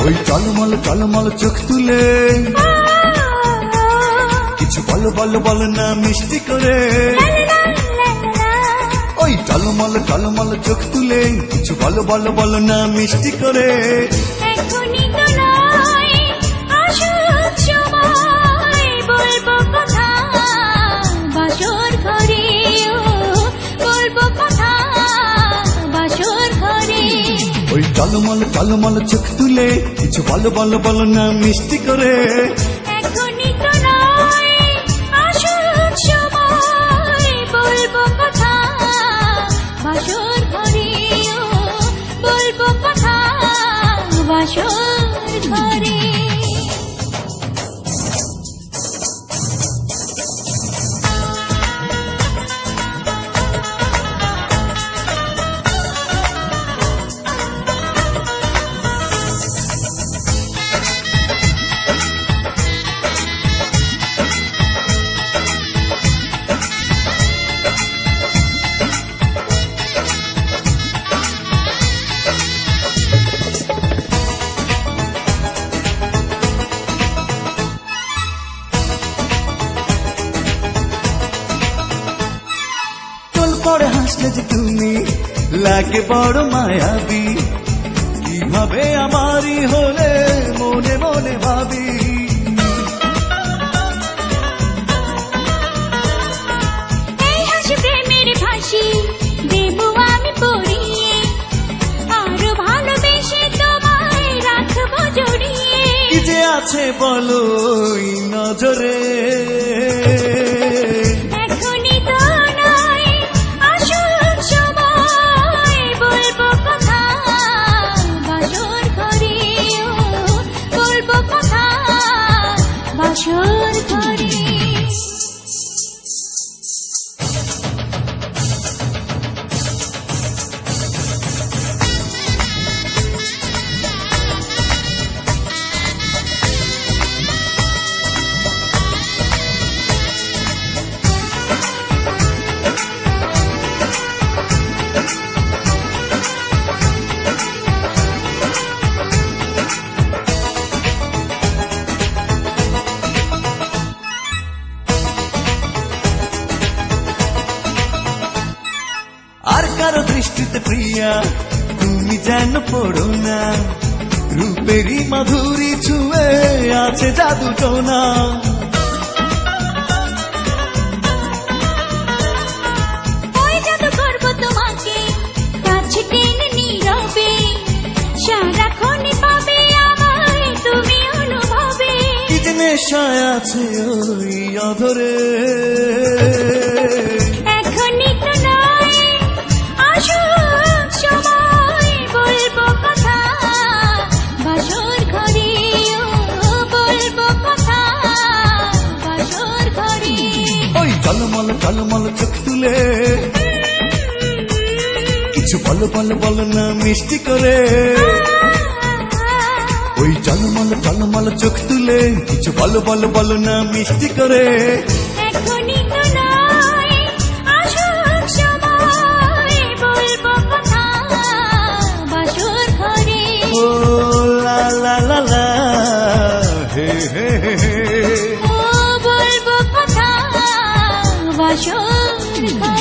ওই টলমল টলমল চোখ তুলে কিছু বলো বলো বলো না মিষ্টি করে। ওই টলমল টলমল চোখ তুলে কিছু বলো বলো বলো না মিষ্টি করে। এখনই তো নয়, আসুক সময়, বলবো কথা বাসর ঘরে, ও বলবো কথা বাসর ঘরে। ওই টলমল টলমল চোখ তুলে কিছু বলো বলো বলো না মিষ্টি করে। এখনই তো নয়, আসুক সময়, বলবো কথা বাসর ঘরে, ও বলবো কথা বাসর ঘরে। পরে হাসলে যে তুমি লাগে বড় মায়াবী, কিভাবে আমারই হলে মনে মনে ভাবি। এই হাসি প্রেমের ফাঁসি দেবো আমি পড়িয়ে, আরো ভালোবেসে তোমায় রাখবো জড়িয়ে। কি যে আছে বলো ওই নজরে। এখনই তো নয়, আসুক সময়, বলবো কথা বাসর ঘরে, ও বলবো কথা বাসর ঘরে। আর কারো দৃষ্টিতে প্রিয়া তুমি যেন পড়ো না, রূপেরই মাধুরী ছুঁয়ে আছে জাদু টোনা। ওই জাদু করবো তোমাকে কাছে টেনে নীরবে, সারাক্ষণই পাবে আমায় তুমি অনুভবে। কি যে নেশায় আছে ওই অধরে। এখনই তো নয়, আসুক সময়, বলবো কথা বাসর ঘরে, ও বলবো কথা বাসর ঘরে। ওই টলমল টলমল চোখ তুলে কিছু বলো বলো বলো না মিষ্টি করে। ওই টলমল টলমল চোখ তুলে কিছু বলো বলো বলো না মিষ্টি করে। এখনই তো নয়, আসুক সময়, বলবো কথা বাসর ঘরে। ও লা লা লা লা হে হে হে হে। ও বলবো কথা বাসর ঘরে।